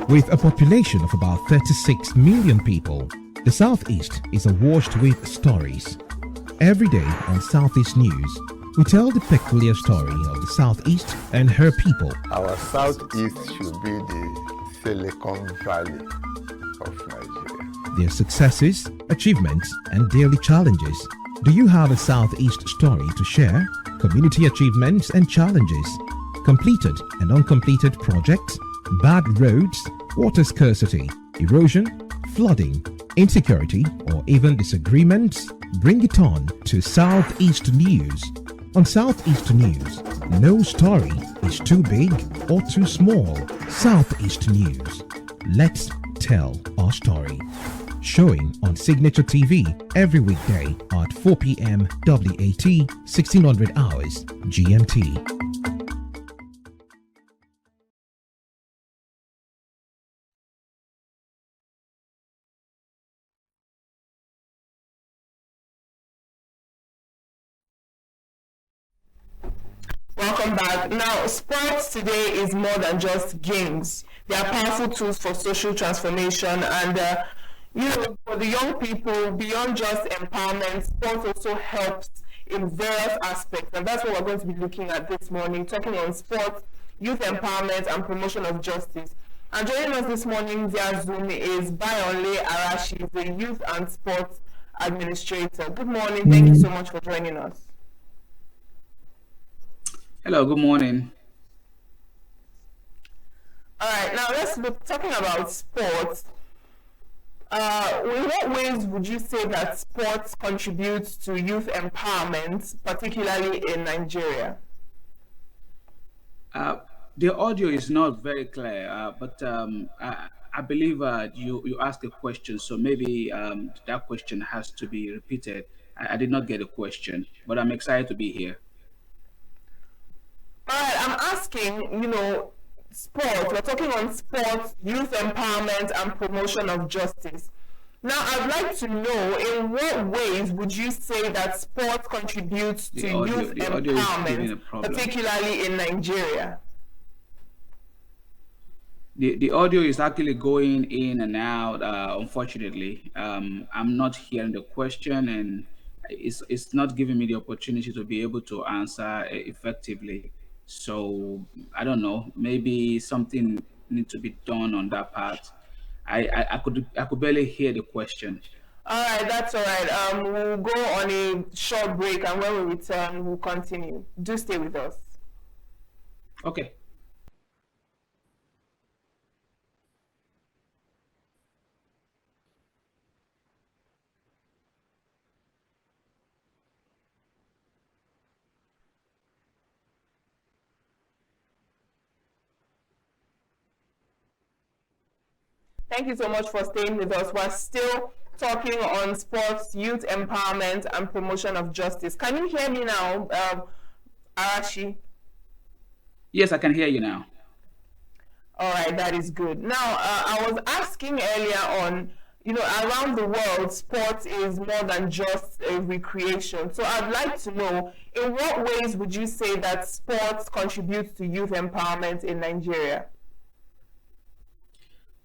With a population of about 36 million people, the Southeast is awash with stories. Every day on Southeast News, we tell the peculiar story of the Southeast and her people. Our Southeast should be the Silicon Valley of Nigeria. Their successes, achievements, and daily challenges. Do you have a Southeast story to share? Community achievements and challenges, completed and uncompleted projects, bad roads, water scarcity, erosion, flooding, insecurity, or even disagreements? Bring it on to Southeast News. On Southeast News, no story is too big or too small. Southeast News. Let's tell our story. Showing on Signature TV every weekday at 4 p.m. WAT, 1600 hours GMT. Welcome back. Now, sports today is more than just games. They are powerful tools for social transformation and for the young people, beyond just empowerment, sports also helps in various aspects, and that's what we're going to be looking at this morning, talking on sports, youth empowerment, and promotion of justice. And joining us this morning via Zoom is Bayonle Arashi, the Youth and Sports Administrator. Good morning. Thank you so much for joining us. Hello, good morning. All right, now let's be talking about sports. In what ways would you say that sports contributes to youth empowerment, particularly in Nigeria? The audio is not very clear, but I believe you asked a question, so maybe that question has to be repeated. I did not get a question, but I'm excited to be here. All right, I'm asking, sports, we're talking on sports, youth empowerment, and promotion of justice. Now, I'd like to know, in what ways would you say that sports contributes to youth empowerment, particularly in Nigeria? The audio is actually going in and out, unfortunately. I'm not hearing the question, and it's not giving me the opportunity to be able to answer effectively. So I don't know, maybe something needs to be done on that part. I could barely hear the question. All right, that's all right. We'll go on a short break, and when we return, we'll continue. Do stay with us. Okay. Thank you so much for staying with us. We're still talking on sports, youth empowerment, and promotion of justice. Can you hear me now, Arashi? Yes, I can hear you now. All right, that is good. Now, I was asking earlier on, around the world, sports is more than just a recreation. So I'd like to know, in what ways would you say that sports contributes to youth empowerment in Nigeria?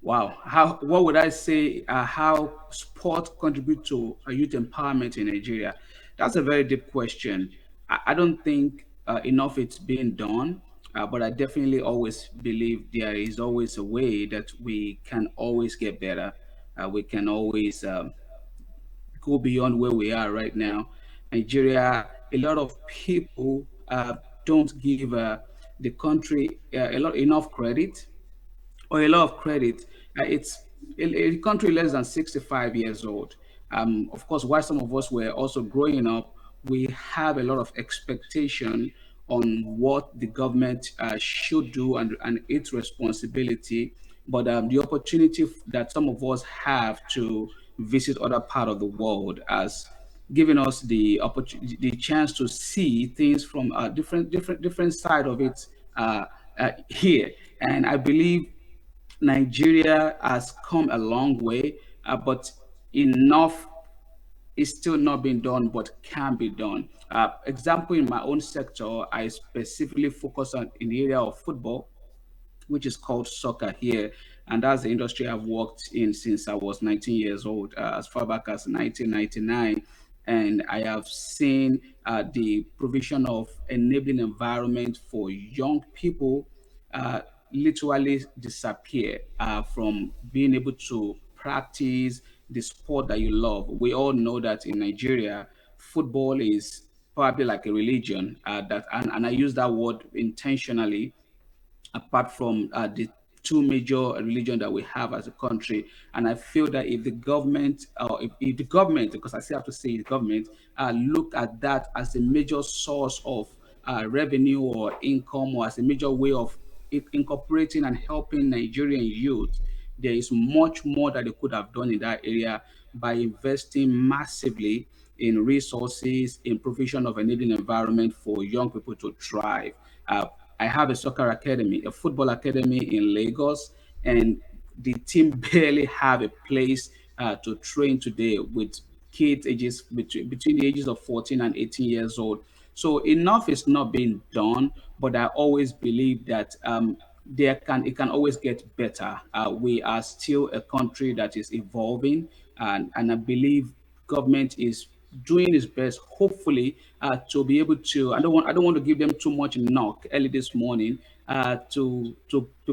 Wow, what would I say? How sport contribute to youth empowerment in Nigeria? That's a very deep question. I don't think enough it's being done, but I definitely always believe there is always a way that we can always get better. We can always go beyond where we are right now. Nigeria, a lot of people don't give the country enough credit, or a lot of credit. It's a country less than 65 years old. Of course, while some of us were also growing up, we have a lot of expectation on what the government should do and its responsibility. But the opportunity that some of us have to visit other part of the world has given us the opportunity, the chance to see things from a different side of it here. And I believe Nigeria has come a long way, but enough is still not being done, but can be done. Example, in my own sector, I specifically focus on in the area of football, which is called soccer here. and that's the industry I've worked in since I was 19 years old, as far back as 1999. And I have seen the provision of enabling environment for young people uh, literally disappear from being able to practice the sport that you love. We all know that in Nigeria, football is probably like a religion. And I use that word intentionally, apart from the two major religion that we have as a country. And I feel that if the government, or if the government, because I still have to say the government, look at that as a major source of revenue or income, or as a major way of incorporating and helping Nigerian youth, there is much more that they could have done in that area by investing massively in resources, in provision of enabling environment for young people to thrive. Uh, I have a soccer academy, a football academy in Lagos, and the team barely have a place to train today with kids ages between the ages of 14 and 18 years old. So enough is not being done, but I always believe that it can always get better. We are still a country that is evolving, and I believe government is doing its best, hopefully, to be able to. I don't want to give them too much knock early this morning. To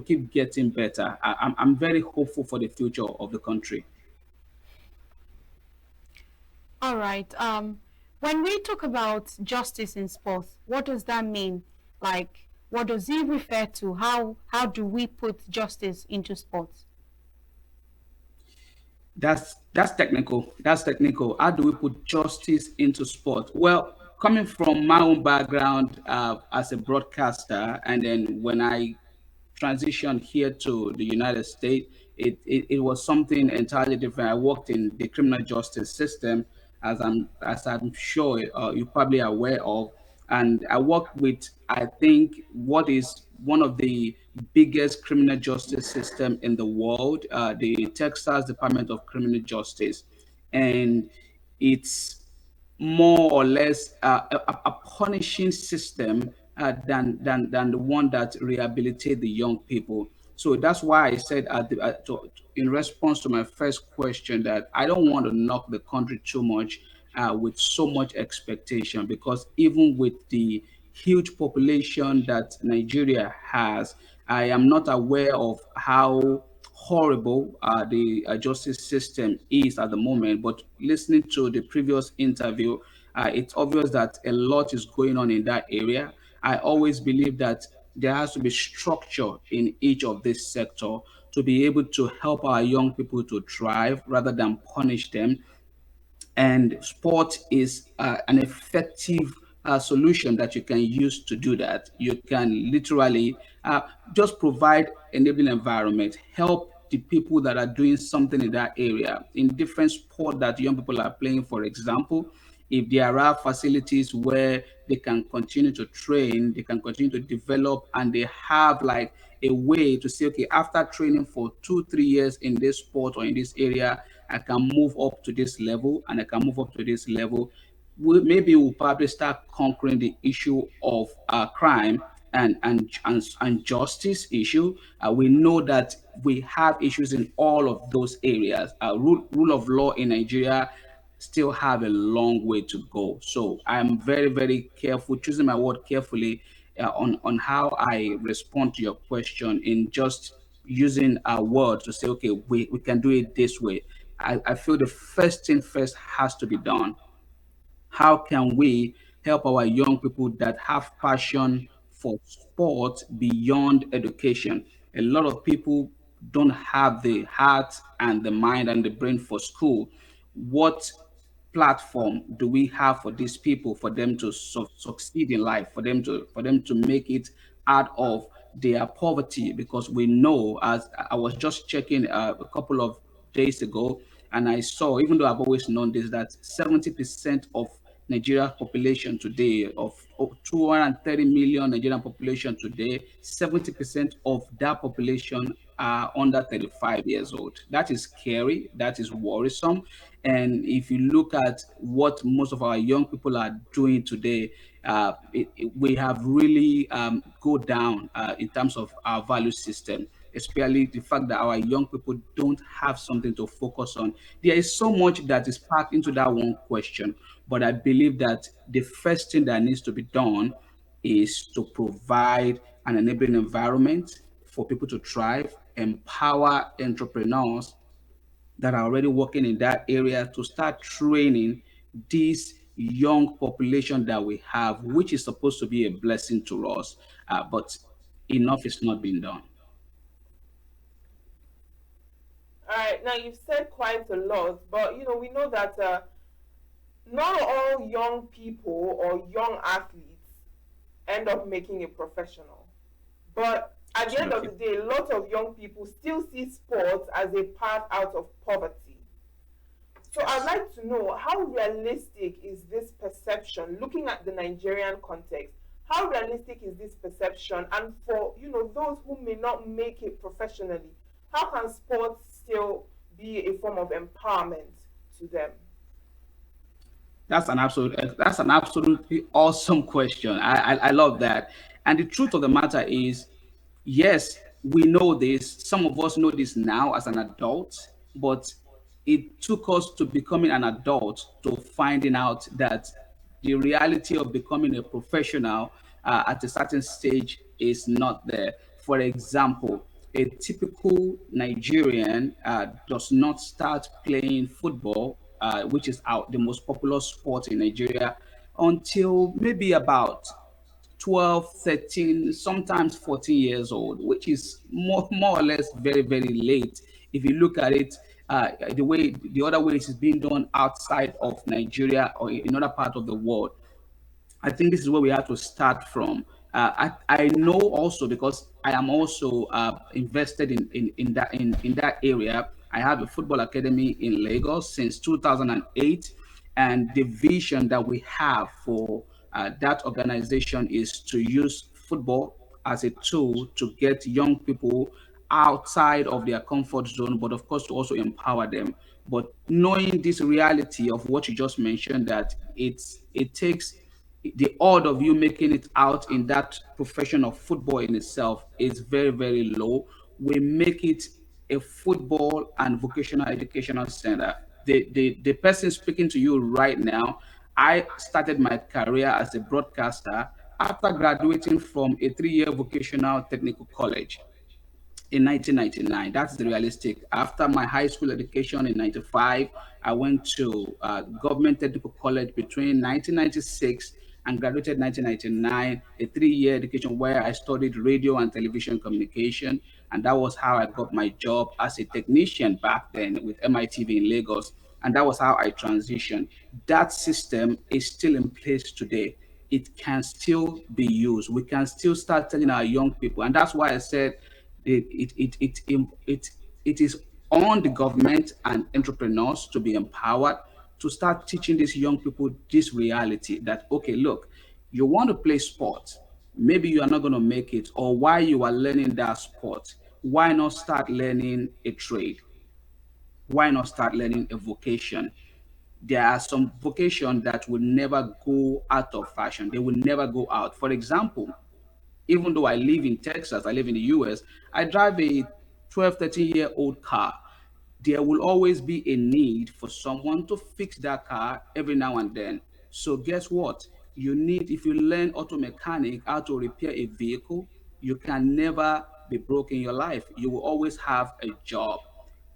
keep getting better. I'm very hopeful for the future of the country. All right. When we talk about justice in sports, what does that mean? Like, what does it refer to? How do we put justice into sports? That's technical. That's technical. How do we put justice into sport? Well, coming from my own background as a broadcaster, and then when I transitioned here to the United States, it was something entirely different. I worked in the criminal justice system, as I'm sure you're probably aware of, and I worked with, I think, what is one of the biggest criminal justice system in the world, the Texas Department of Criminal Justice, and it's more or less a punishing system than the one that rehabilitate the young people. So that's why I said in response to my first question that I don't want to knock the country too much with so much expectation, because even with the huge population that Nigeria has, I am not aware of how horrible the justice system is at the moment. But listening to the previous interview, it's obvious that a lot is going on in that area. I always believe that there has to be structure in each of this sector to be able to help our young people to thrive rather than punish them. And sport is an effective solution that you can use to do that. You can literally just provide enabling environment, help the people that are doing something in that area in different sport that young people are playing. For example, if there are facilities where they can continue to train, they can continue to develop, and they have like a way to say, okay, after training for 2, 3 years in this sport or in this area, I can move up to this level and I can move up to this level. Maybe we'll probably start conquering the issue of crime and justice issue. We know that we have issues in all of those areas. Rule of law in Nigeria still have a long way to go. So I'm very, very careful, choosing my word carefully on how I respond to your question, in just using a word to say, okay, we can do it this way. I feel the first thing first has to be done. How can we help our young people that have passion for sport beyond education? A lot of people don't have the heart and the mind and the brain for school. What platform do we have for these people, for them to succeed in life, for them to make it out of their poverty? Because we know, as I was just checking a couple of days ago, and I saw, even though I've always known this, that 70% of Nigeria's population today, of 230 million Nigerian population today, 70% of that population are under 35 years old. That is scary. That is worrisome. And if you look at what most of our young people are doing today, we have really go down in terms of our value system. especially the fact that our young people don't have something to focus on. There is so much that is packed into that one question, but I believe that the first thing that needs to be done is to provide an enabling environment for people to thrive, empower entrepreneurs that are already working in that area to start training this young population that we have, which is supposed to be a blessing to us. But enough is not being done. All right, now you've said quite a lot, but we know that not all young people or young athletes end up making it professional. But at the end of the Absolutely. day, a lot of young people still see sports as a path out of poverty. So I'd Yes. like to know, how realistic is this perception, looking at the Nigerian context? How realistic is this perception? And for those who may not make it professionally, how can sports still be a form of empowerment to them? That's an absolutely awesome question. I love that. And the truth of the matter is, yes, we know this. Some of us know this now as an adult, but it took us to becoming an adult to finding out that the reality of becoming a professional at a certain stage is not there. For example, a typical Nigerian does not start playing football, which is the most popular sport in Nigeria, until maybe about 12, 13, sometimes 14 years old, which is more or less very, very late. If you look at it, the other way it is being done outside of Nigeria or in other part of the world, I think this is where we have to start from. I know also because I am also invested in that area. I have a football academy in Lagos since 2008, and the vision that we have for that organization is to use football as a tool to get young people outside of their comfort zone, but of course to also empower them. But knowing this reality of what you just mentioned, that it takes the odd of you making it out in that profession of football in itself is very, very low. We make it a football and vocational educational center. The person speaking to you right now, I started my career as a broadcaster after graduating from a 3 year vocational technical college in 1999. That's the realistic. After my high school education in 95, I went to government technical college between 1996 and graduated 1999, a 3 year education where I studied radio and television communication. And that was how I got my job as a technician back then with MITV in Lagos. And that was how I transitioned. That system is still in place today. It can still be used. We can still start telling our young people. And that's why I said it is on the government and entrepreneurs to be empowered to start teaching these young people this reality that, okay, look, you want to play sports, maybe you are not going to make it, or while you are learning that sport, why not start learning a trade? Why not start learning a vocation? There are some vocations that will never go out of fashion. They will never go out. For example, even though I live in Texas, I live in the US, I drive a 12, 13-year-old car. There will always be a need for someone to fix that car every now and then. So guess what? You need, if you learn auto mechanic, how to repair a vehicle, you can never be broke in your life. You will always have a job.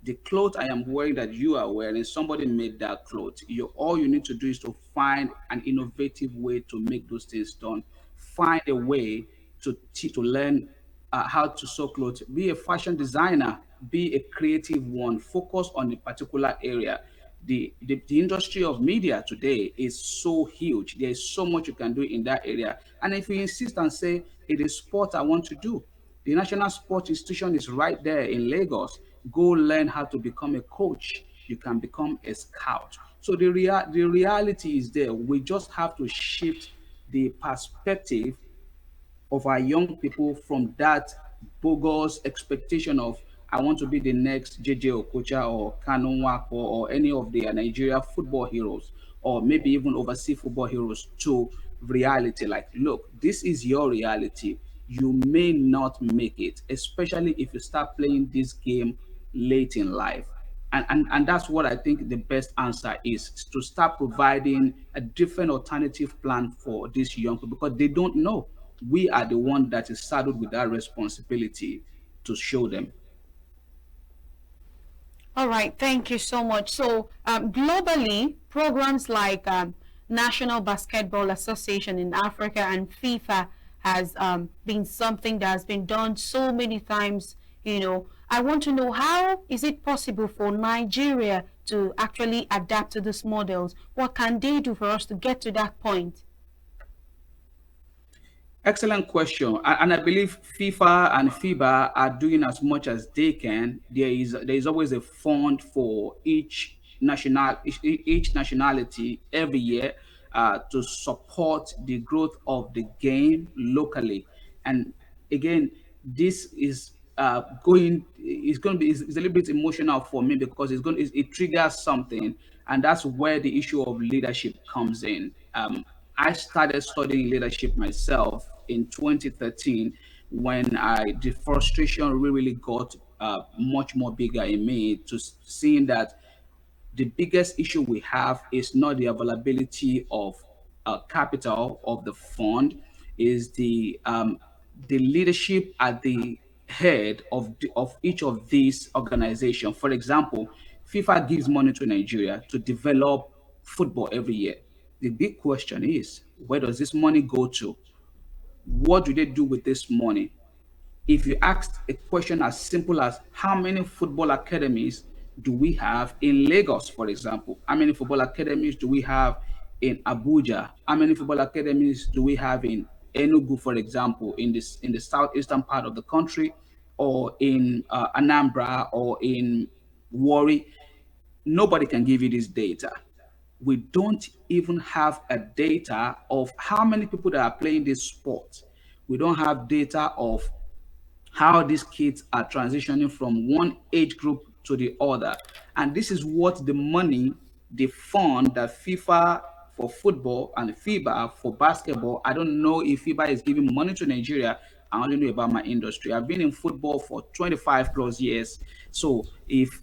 The clothes I am wearing that you are wearing, somebody made that clothes. All you need to do is to find an innovative way to make those things done. Find a way to learn how to sew clothes. Be a fashion designer. Be a creative one. Focus on a particular area. The industry of media today is so huge. There is so much you can do in that area. And if you insist and say it is sport I want to do, the National Sports Institution is right there in Lagos. Go learn how to become a coach. You can become a scout. So the reality is there. We just have to shift the perspective of our young people from that bogus expectation of I want to be the next JJ Okocha or Kanu Nwako or any of the Nigeria football heroes or maybe even overseas football heroes to reality. Like, look, this is your reality. you may not make it, especially if you start playing this game late in life. And that's what I think the best answer is, to start providing a different alternative plan for these young people, because they don't know. We are the one that is saddled with that responsibility to show them. All right, thank you so much. So, globally, programs like National Basketball Association in Africa and FIFA has been something that has been done so many times. I want to know, how is it possible for Nigeria to actually adapt to these models? What can they do for us to get to that point? Excellent question. And I believe FIFA and FIBA are doing as much as they can. There is always a fund for each nationality every year to support the growth of the game locally. And again, this is going to be is a little bit emotional for me, because it triggers something, and that's where the issue of leadership comes in. I started studying leadership myself in 2013, when the frustration really got much more bigger in me, to seeing that the biggest issue we have is not the availability of capital of the fund, is the leadership at the head of each of these organizations. For example, FIFA gives money to Nigeria to develop football every year. The big question is, where does this money go to? What do they do with this money? If you asked a question as simple as, how many football academies do we have in Lagos, for example? How many football academies do we have in Abuja? How many football academies do we have in Enugu, for example, in the southeastern part of the country, or in Anambra, or in Warri? Nobody can give you this data. We don't even have a data of how many people that are playing this sport. We don't have data of how these kids are transitioning from one age group to the other. And this is what the money, the fund that FIFA for football and FIBA for basketball, I don't know if FIBA is giving money to Nigeria. I only know about my industry. I've been in football for 25 plus years. So if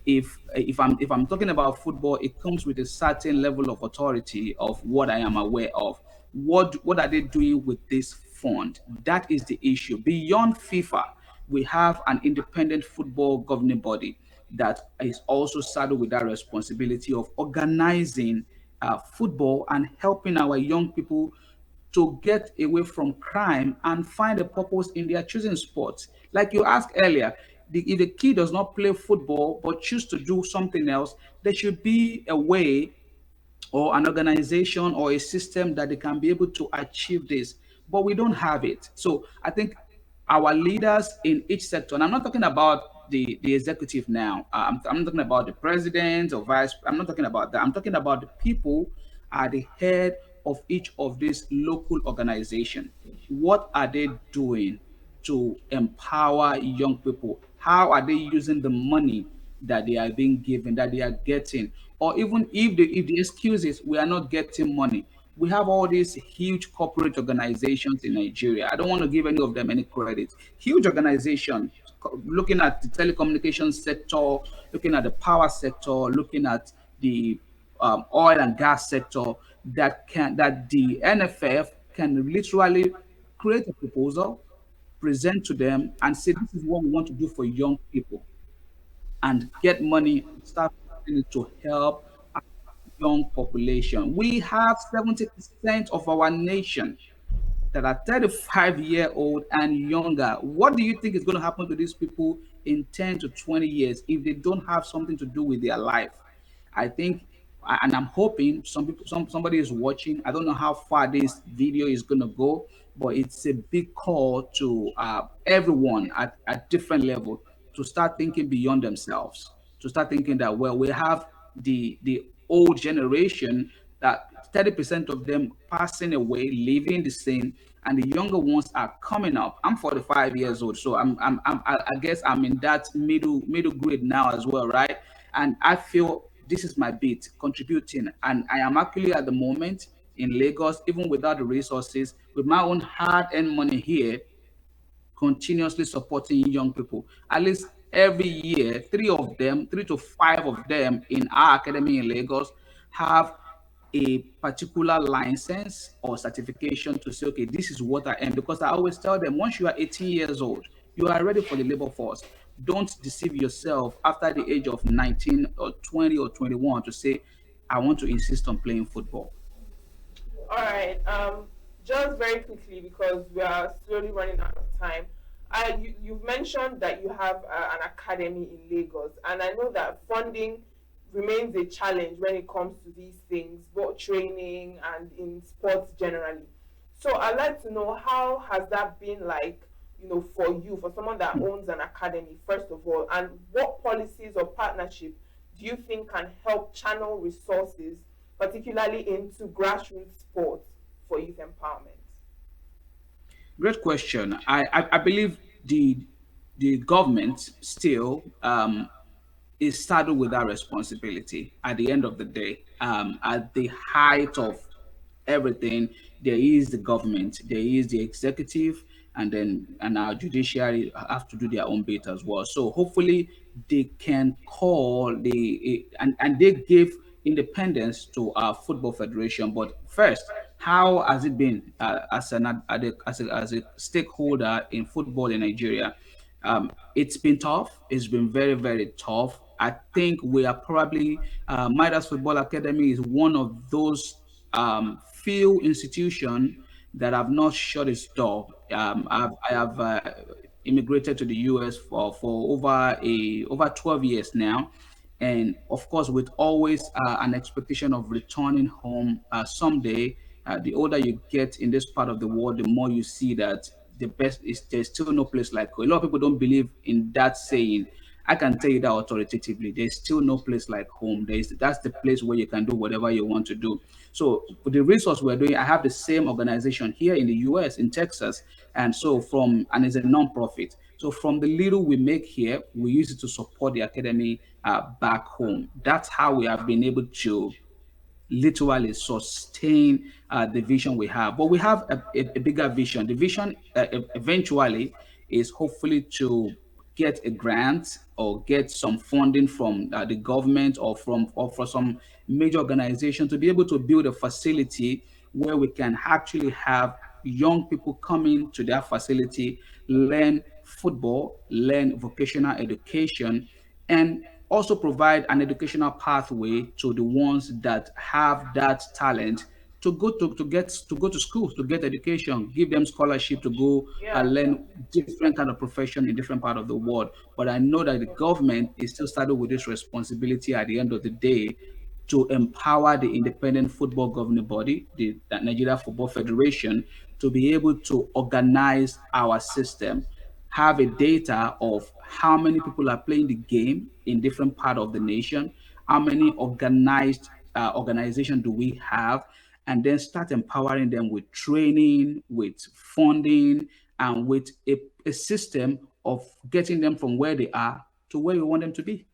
I'm talking about football, it comes with a certain level of authority of what I am aware of. What are they doing with this fund? That is the issue. Beyond FIFA, we have an independent football governing body that is also saddled with that responsibility of organizing football and helping our young people to get away from crime and find a purpose in their choosing sports. Like you asked earlier, if the kid does not play football but choose to do something else, there should be a way or an organization or a system that they can be able to achieve this. But we don't have it. So I think our leaders in each sector, and I'm not talking about the executive now. I'm not talking about the president or vice. I'm not talking about that. I'm talking about the people at the head of each of these local organizations. What are they doing to empower young people? How are they using the money that they are being given, that they are getting? Or even if the excuse is we are not getting money, we have all these huge corporate organizations in Nigeria. I don't want to give any of them any credit. Huge organization, looking at the telecommunications sector, looking at the power sector, looking at the oil and gas sector, that the NFF can literally create a proposal, present to them, and say this is what we want to do for young people, and get money and start using it to help our young population. We have 70% of our nation that are 35-year-old and younger. What do you think is going to happen to these people in 10 to 20 years if they don't have something to do with their life? I think, and I'm hoping somebody is watching. I don't know how far this video is going to go, but it's a big call to everyone at different level to start thinking beyond themselves, to start thinking that, well, we have the old generation, that 30% of them passing away, leaving the scene, and the younger ones are coming up. I'm 45 years old, so I guess I'm in that middle grade now as well, right? And I feel this is my bit contributing, and I am actually at the moment in Lagos, even without the resources, with my own hard-earned money here, continuously supporting young people. At least every year, 3 to 5 of them in our academy in Lagos have a particular license or certification to say, okay, this is what I am. Because I always tell them, once you are 18 years old, you are ready for the labor force. Don't deceive yourself after the age of 19 or 20 or 21 to say, I want to insist on playing football. All right. Just very quickly, because we are slowly running out of time. You've mentioned that you have an academy in Lagos, and I know that funding remains a challenge when it comes to these things, both training and in sports generally. So I'd like to know, how has that been like, for you, for someone that owns an academy, first of all, and what policies or partnership do you think can help channel resources, particularly into grassroots sports for youth empowerment? Great question. I believe the government still is saddled with that responsibility at the end of the day. At the height of everything, there is the government, there is the executive, and our judiciary have to do their own bit as well. So hopefully they can call and they give independence to our football federation. But first, how has it been as a stakeholder in football in Nigeria? It's been tough. It's been very, very tough. I think we are probably Midas Football Academy is one of those few institutions that have not shut its door. I have immigrated to the US for over 12 years now, and of course, with always an expectation of returning home someday. The older you get in this part of the world, the more you see that the best is there's still no place like home. A lot of people don't believe in that saying. I can tell you that authoritatively. There's still no place like home. That's the place where you can do whatever you want to do. So with the resource we're doing, I have the same organization here in the US, in Texas, and it's a non-profit. So from the little we make here, we use it to support the academy back home. That's how we have been able to literally sustain the vision we have. But we have a bigger vision. The vision eventually is hopefully to get a grant or get some funding from the government or for some major organization to be able to build a facility where we can actually have young people coming to their facility, learn football, learn vocational education, and also provide an educational pathway to the ones that have that talent to go to school to get education, give them scholarship to go and learn different kind of profession in different part of the world. But I know that the government is still started with this responsibility at the end of the day to empower the independent football governing body, the Nigeria Football Federation, to be able to organize our system, have a data of how many people are playing the game in different part of the nation, how many organized organization do we have, and then start empowering them with training, with funding, and with a system of getting them from where they are to where we want them to be.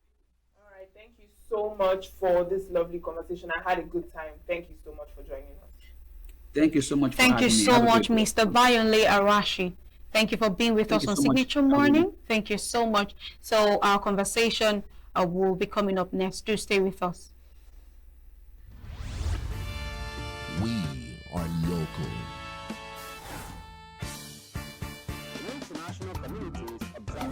All right. Thank you so much for this lovely conversation. I had a good time. Thank you so much for joining us. Thank you so much for Thank you having me. so Have a much, great day. Mr. Bayonle Arashi. Thank you for being with Thank us you on so much Signature for having Morning. me. Thank you so much. So our conversation will be coming up next. Do stay with us. We are local. International communities observing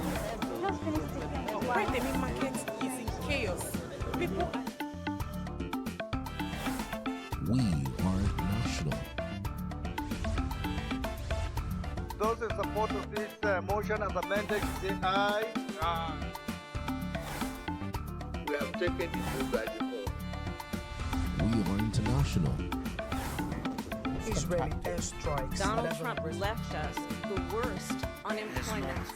Why the main market is in chaos. People We are national. Those in support of this motion as amended, say aye. We have taken the vote by default. We are international. Israeli airstrikes. Donald Trump left us the worst unemployment